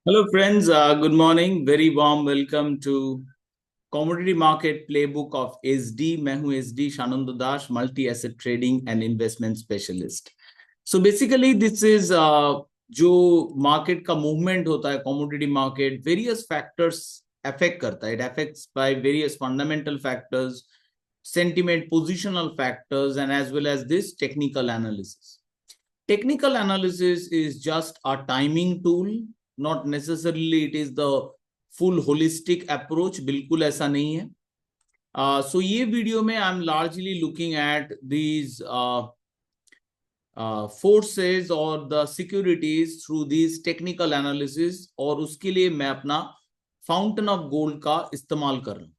Hello friends, good morning. Very warm welcome to Commodity Market Playbook of SD. मैं हूं SD Shanand Das, multi asset trading and investment specialist. So basically this is जो market का movement होता है, commodity market various factors affect करता है. It affects by various fundamental factors, sentiment, positional factors, and as well as this technical analysis. Technical analysis is just a timing tool, not necessarily it is the full holistic approach. बिल्कुल ऐसा नहीं है. So ये video में I am largely looking at these forces or the securities through these technical analysis, और उसके लिए मैं अपना फाउंटेन ऑफ गोल्ड का इस्तेमाल कर रहा हूं.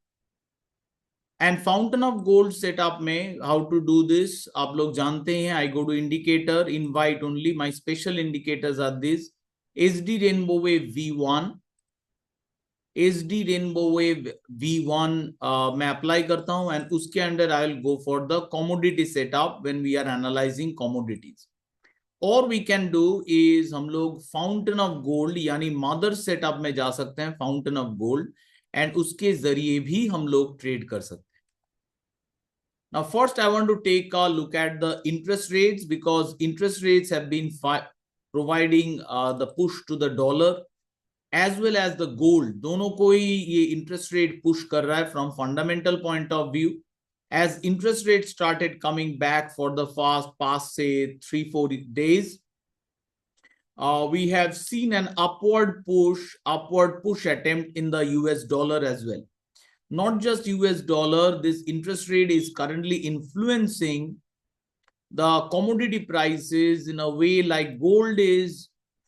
And fountain of gold setup में हाउ टू डू दिस आप लोग जानते हैं. I go to indicator, invite only. My special indicators are this: SD rainbow wave V1, SD rainbow wave V1 मैं अप्लाई करता हूं एंड उसके under I will go for the commodity setup when we are analysing commodities. और we can do is हम लोग fountain of gold यानी mother setup में जा सकते हैं, फाउंटेन ऑफ गोल्ड, एंड उसके जरिए भी हम लोग ट्रेड कर सकते हैं. Now, first, I want to take a look at the interest rates because interest rates have been providing the push to the dollar as well as the gold. दोनों को ही ये interest rate push कर रहा है from fundamental point of view. As interest rates started coming back for the past say 3-4 days, we have seen an upward push attempt in the US dollar as well. Not just US dollar, this interest rate is currently influencing the commodity prices in a way like gold is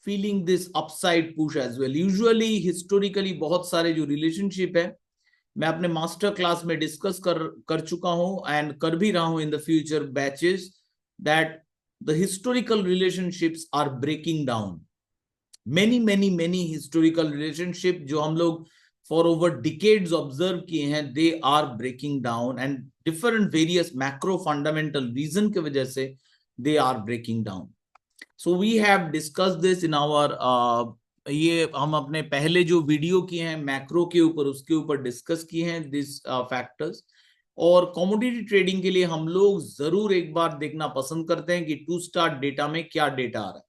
feeling this upside push as well. Usually, historically, बहुत सारे जो relationship है मैं अपने master class में discuss कर चुका हूं एंड कर भी रहा हूं in the future batches, that the historical relationships are breaking down. many historical relationship जो हम लोग for over decades observe किए हैं, they are breaking down and different various macro fundamental reason के वजह से they are breaking down. So we have discussed this in our ये हम अपने पहले जो वीडियो किए हैं मैक्रो के ऊपर, उसके ऊपर डिस्कस किए हैं दिस फैक्टर्स. और कमोडिटी ट्रेडिंग के लिए हम लोग जरूर एक बार देखना पसंद करते हैं कि टू स्टार डेटा में क्या डेटा आ रहा है.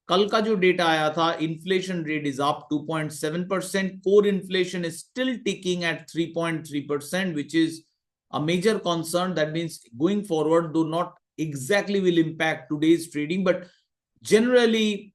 कल का जो डेटा आया था, inflation rate is up 2.7%, core inflation is still ticking at 3.3%, which is a major concern. That means going forward, though not exactly will impact today's trading, but generally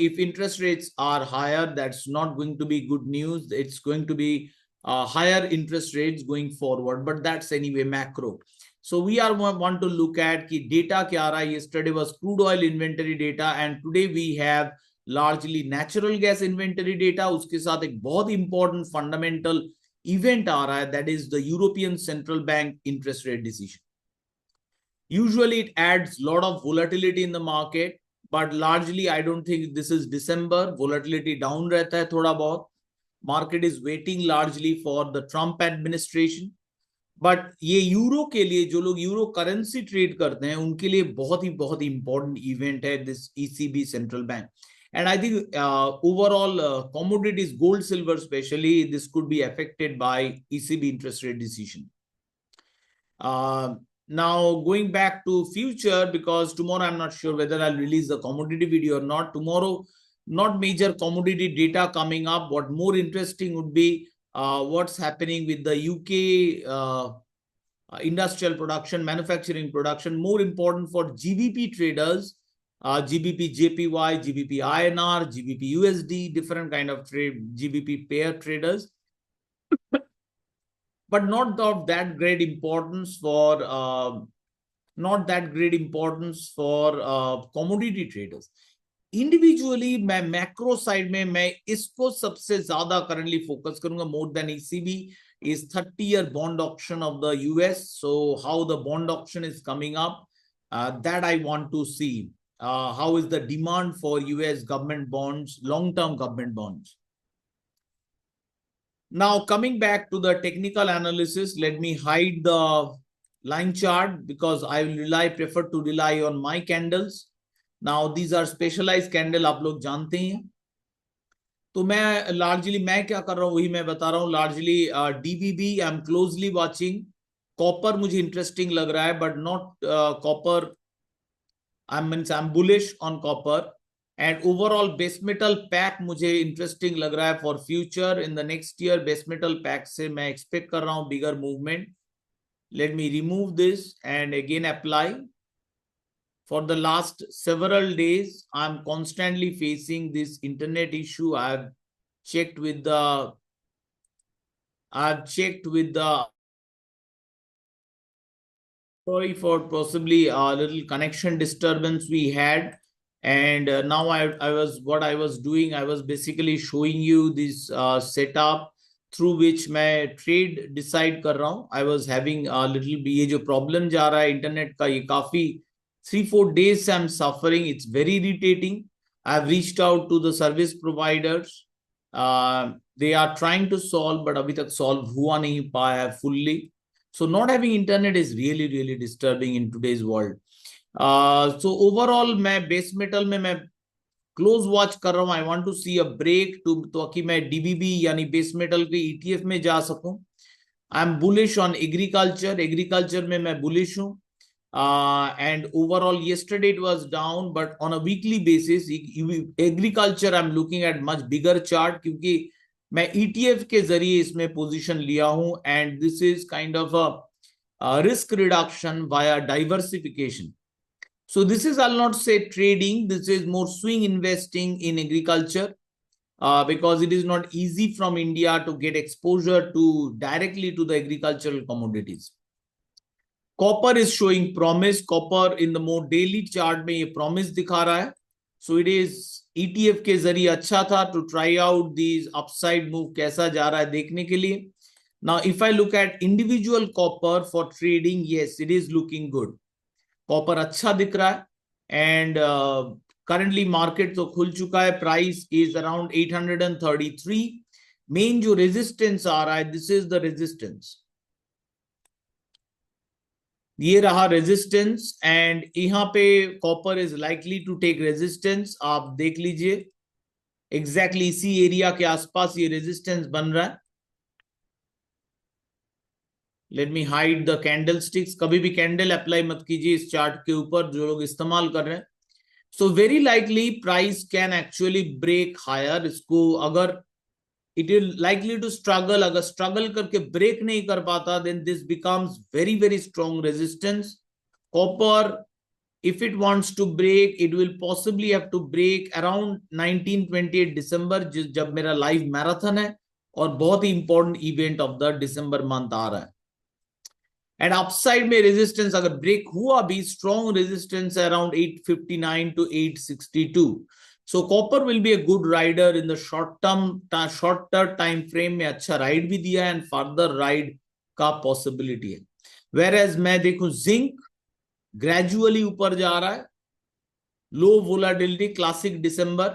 if interest rates are higher, that's not going to be good news. It's going to be higher interest rates going forward, but that's anyway macro. So we are want to look at ki data kya aa raha hai. Yesterday was crude oil inventory data and today we have largely natural gas inventory data. उसके साथ एक बहुत important fundamental event आ रहा है, that is the European Central Bank interest rate decision. Usually it adds lot of volatility in the market, but largely I don't think this is December. Volatility down रहता है थोड़ा बहुत. Market is waiting largely for the Trump administration. But ये euro के लिए, जो लोग euro currency trade करते हैं, उनके लिए बहुत ही इंपॉर्टेंट इवेंट है this ECB central bank. And I think overall commodities, gold, silver specially, this could be affected by ECB interest rate decision. Now going back to future, because tomorrow I'm not sure whether I'll release the commodity video or not. Tomorrow, not major commodity data coming up. What more interesting would be what's happening with the UK industrial production, manufacturing production. More important for GBP traders, GBP JPY, GBP INR, GBP USD, different kind of trade, GBP pair traders. But not of that great importance for commodity traders. Individually मैं macro side में मैं इसको सबसे ज्यादा currently focus करूंगा. More than ECB is 30-year bond auction of the US. So how the bond auction is coming up, that I want to see. How is the demand for US government bonds, long-term government bonds? Now coming back to the technical analysis, let me hide the line chart because I will prefer to rely on my candles. Now these are specialized candle, आप लोग जानते हैं. तो मैं largely मैं क्या कर रहा हूँ वही मैं बता रहा हूँ. Largely DVB I am closely watching. Copper मुझे इंटरेस्टिंग लग रहा है, but not copper. I am bullish on copper. And overall base metal pack मुझे इंटरेस्टिंग लग रहा है for future. In the next year base metal pack से मैं एक्सपेक्ट कर रहा हूँ bigger movement. Let me remove this and again apply. For the last several days, I'm constantly facing this internet issue. Checked with the I've checked with the sorry for possibly a little connection disturbance we had. And now I was what I was doing, I was basically showing you this setup through which मैं trade decide कर रहा हूँ. I was having a little ये जो problem जा रहा है internet का, ये काफी 3-4 days से I'm suffering. It's very irritating. I've reached out to the service providers. They are trying to solve, but अभी तक solve हुआ नहीं पाया है fully. So not having internet is really, really disturbing in today's world. So overall, मैं base metal में मैं close watch कर रहा हूँ. I want to see a break to ताकि मैं DBB यानी base metal के ETF में जा सकूं. I'm bullish on agriculture. Agriculture में मैं bullish हूँ. And overall, yesterday it was down, but on a weekly basis, agriculture I'm looking at much bigger chart क्योंकि मैं ETF के जरिए इसमें पोजीशन लिया हूं. And this is kind of a risk reduction via diversification. So this is, I'll not say trading, this is more swing investing in agriculture, because it is not easy from India to get exposure to directly to the agricultural commodities. Copper is showing promise. Copper in the more daily chart में ये promise दिखा रहा है. So it is ETF के जरिए अच्छा था to try out these upside move कैसा जा रहा है देखने के लिए. Now if I look at individual copper for trading, yes, it is looking good. Copper अच्छा दिख रहा है. And currently market तो खुल चुका है. Price is around 833. Main जो resistance आ रहा है, this is the resistance. ये रहा रेजिस्टेंस. एंड यहाँ पे copper is likely to take resistance. आप देख लीजिए एग्जैक्टली इसी एरिया के आसपास ये रेजिस्टेंस बन रहा है. Let me hide the candle sticks. कभी भी कैंडल अप्लाई मत कीजिए इस चार्ट के ऊपर जो लोग इस्तेमाल कर रहे हैं. So very likely price can actually break higher. इसको अगर it is likely to struggle. अगर struggle करके break नहीं कर पाता, then this becomes very, very strong resistance. Copper, if it wants to break, it will possibly have to break around 19-28 December, जब मेरा live marathon है और बहुत ही important event of the December month आ रहा है. And upside में resistance अगर break हुआ भी, strong resistance around 859 to 862. So copper will be a good rider in the shorter time frame में अच्छा ride भी दिया है and further ride का possibility है. Whereas मैं देखूं zinc gradually ऊपर जा रहा है, low volatility classic December,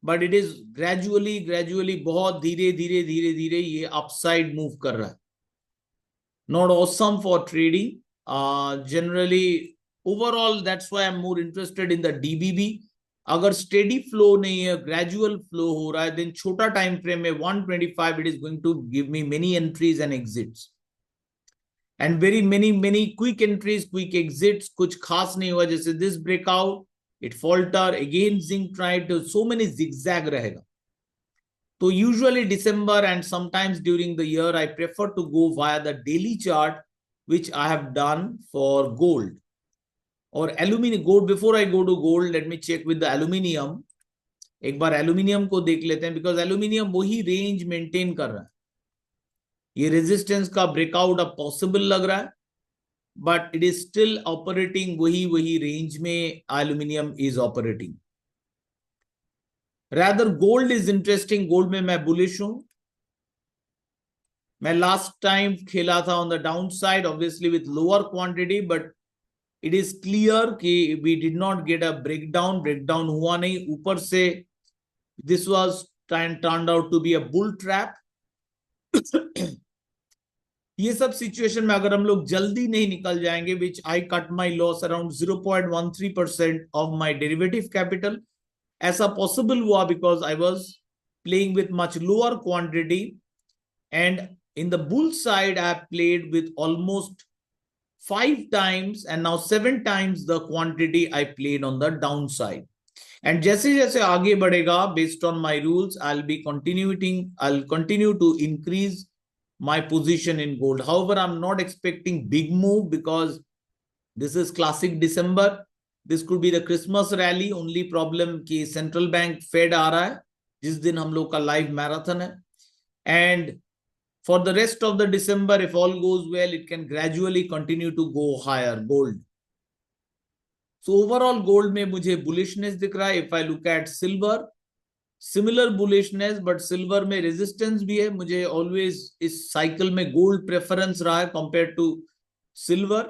but it is gradually बहुत धीरे ये upside move कर रहा है. Not awesome for trading. Generally overall that's why I'm more interested in the DBB. अगर स्टेडी फ्लो नहीं है, ग्रेजुअल फ्लो हो रहा है, देन छोटा टाइम फ्रेम में 125 it is going to give me many entries and exits. And very many quick entries, quick exits. कुछ खास नहीं हुआ, जैसे this breakout, it falter again, zinc tried, so many zigzag रहेगा. तो usually December and sometimes during the year I prefer to go via the daily chart which I have done for gold और aluminium. Gold, before I go to gold, let me check with the aluminium. एक बार aluminium को देख लेते हैं, because aluminium वही range maintain कर रहा है. ये रेजिस्टेंस का ब्रेकआउट अब पॉसिबल लग रहा है, but it is still operating वही रेंज में aluminium is operating. Rather gold is interesting. Gold में मैं बुलिश हूं. मैं लास्ट टाइम खेला था on the down side, obviously with lower quantity, but it is clear कि we did not get a breakdown हुआ नहीं. ऊपर से this was turned out to be a bull trap. ये सब सिचुएशन में अगर हम लोग जल्दी नहीं निकल जाएंगे, which I cut my loss around 0.13% of my derivative capital. ऐसा possible हुआ because I was playing with much lower quantity, and in the bull side I played with almost 5 times and now 7 times the quantity I played on the downside. And जैसे जैसे आगे बढ़ेगा, based on my rules, I'll continue to increase my position in gold. However, I'm not expecting big move because this is classic December. This could be the Christmas rally. Only problem कि central bank Fed आ रहा है जिस दिन हम लोग का live marathon है. And for the rest of the December, if all goes well, it can gradually continue to go higher, gold. So overall gold में मुझे bullishness दिख रहा है. If I look at silver, similar bullishness, but silver में resistance भी है. मुझे always इस cycle में gold preference रहा है compared to silver.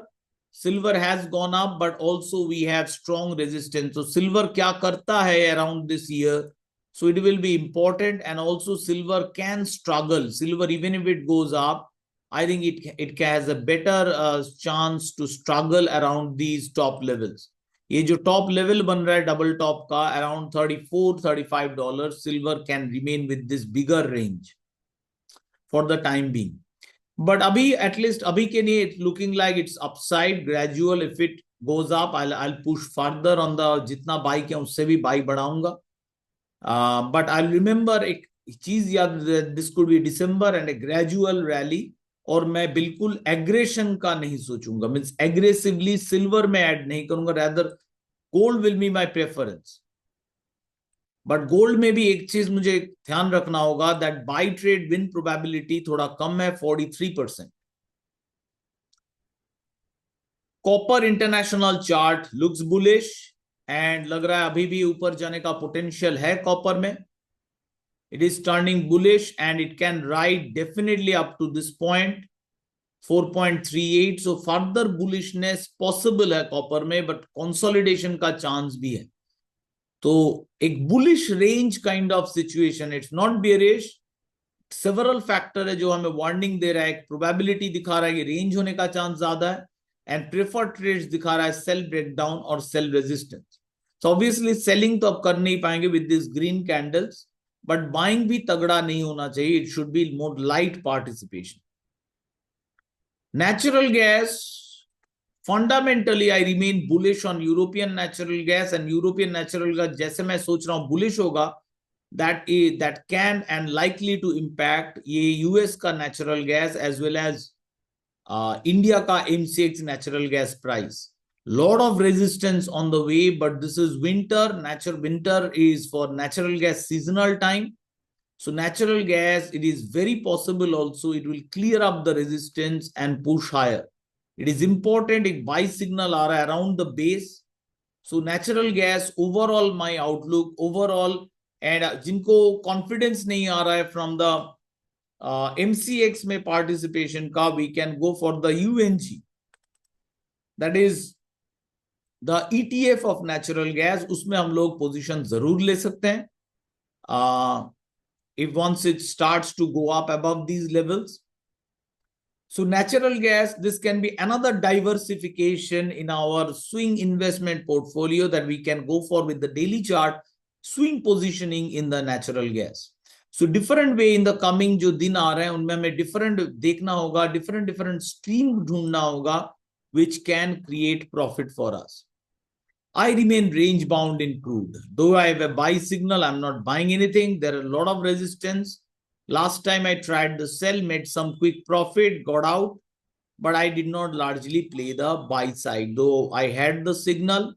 Silver has gone up, but also we have strong resistance. So silver क्या करता है around this year? So it will be important, and also silver can struggle. Silver, even if it goes up, I think it has a better chance to struggle around these top levels. ये जो top level बन रहा है double top का around $34-35, silver can remain with this bigger range for the time being. But अभी at least अभी के लिए it's looking like it's upside gradual. If it goes up, I'll push further on the जितना buy किया उससे भी buy बढ़ाऊंगा. But I'll remember एक चीज याद, this could be December and a gradual rally. और मैं बिल्कुल एग्रेशन का नहीं सोचूंगा, मींस एग्रेसिवली सिल्वर में ऐड नहीं करूंगा, rather gold will be my preference. But gold में भी एक चीज मुझे ध्यान रखना होगा, that bye trade win probability थोड़ा कम है, 43%. Copper international chart looks bullish and लग रहा है अभी भी ऊपर जाने का पोटेंशियल है कॉपर में. It is turning bullish and it can ride definitely up to this point, 4.38. So further bullishness possible है कॉपर में, but consolidation का chance भी है. तो एक bullish range kind of situation, it's not bearish. Several factor है जो हमें warning दे रहा है. एक probability दिखा रहा है कि range होने का chance ज्यादा है, and preferred trades दिखा रहा है sell breakdown और sell resistance. So obviously selling तो अब कर नहीं पाएंगे with these green candles. But buying भी तगड़ा नहीं होना चाहिए. It should be more light participation. Natural gas, fundamentally I remain bullish on European natural gas, and European natural gas जैसे मैं सोच रहा हूँ bullish होगा, that can and likely to impact ये US का natural gas as well as India का MCX natural gas price. Lot of resistance on the way, but this is winter. Winter is for natural gas seasonal time. So natural gas, it is very possible also it will clear up the resistance and push higher. It is important if buy signal are around the base. So natural gas overall my outlook overall, and जिनको confidence नहीं आ रहा है from the MCX में participation का, we can go for the UNG. That is the ETF of natural gas. उसमें हम लोग position जरूर ले सकते हैं if once it starts to go up above these levels. So natural gas, this can be another diversification in our swing investment portfolio that we can go for with the daily chart, swing positioning in the natural gas. So different way in the coming जो दिन आ रहे हैं उनमें हमें different देखना होगा, different stream ढूंढना होगा which can create profit for us. I remain range bound in crude. Though I have a buy signal, I'm not buying anything. There are a lot of resistance. Last time I tried the sell, made some quick profit, got out, but I did not largely play the buy side, though I had the signal.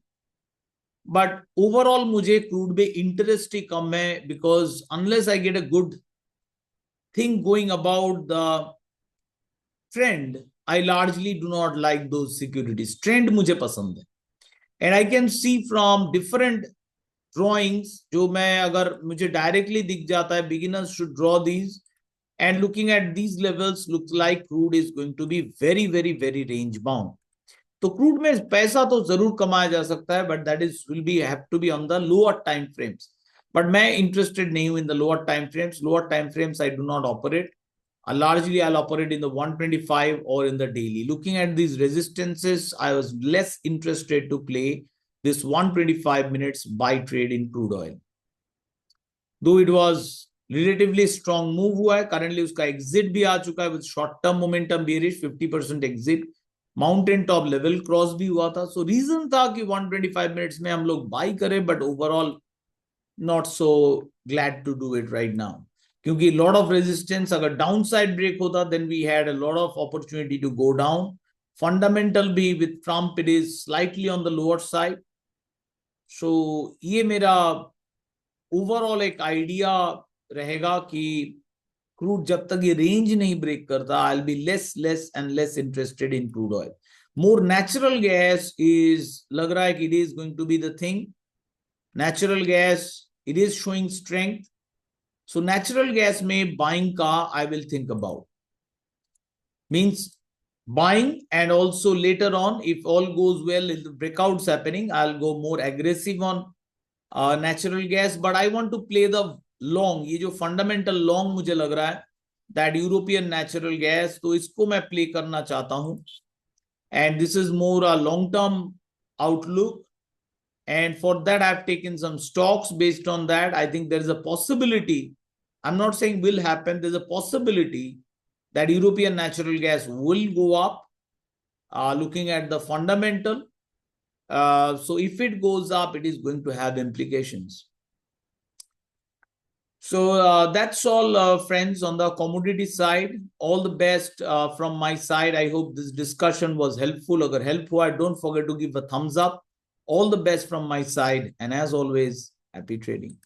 But overall, मुझे crude में interest ही कम है, because unless I get a good thing going about the trend, I largely do not like those securities. Trend मुझे पसंद है. And I can see from different drawings, जो मैं अगर मुझे directly दिख जाता है, beginners should draw these, and looking at these levels looks like crude is going to be very range bound. तो crude में पैसा तो जरूर कमाया जा सकता है, but that is have to be on the lower time frames. But मैं interested नहीं हूँ in the lower time frames. Lower time frames I do not operate. Largely I'll operate in the 125 or in the daily. Looking at these resistances, I was less interested to play this 125 minutes buy trade in crude oil. Though it was relatively strong move हुआ है, currently उसका exit भी आ चुका है with short term momentum bearish 50% exit, mountain top level cross भी हुआ था। सो reason था कि 125 मिनट्स में हम लोग बाई करें, but overall not so glad to do it right now, क्योंकि लॉट ऑफ रेजिस्टेंस, अगर डाउन साइड ब्रेक होता then we had a lot of opportunity to go down. Fundamental भी with Trump it is slightly on the lower side. So ये मेरा overall एक idea रहेगा कि crude जब तक ये रेंज नहीं ब्रेक करता, I will be less and less interested in crude oil. More natural gas is, लग रहा है कि it is going to be the thing. Natural gas it is showing strength, so natural gas में buying का I will think about, means buying, and also later on if all goes well, if the breakouts happening, I'll go more aggressive on natural gas, but I want to play the long, ये जो fundamental long मुझे लग रहा है that European natural gas, तो इसको मैं play करना चाहता हूं, and this is more a long term outlook, and for that I've taken some stocks based on that. I think there is a possibility, I'm not saying will happen, there's a possibility that European natural gas will go up, looking at the fundamental. So if it goes up, it is going to have implications. So that's all, friends, on the commodity side. All the best from my side. I hope this discussion was helpful. Agar help hua, don't forget to give a thumbs up. All the best from my side. And as always, happy trading.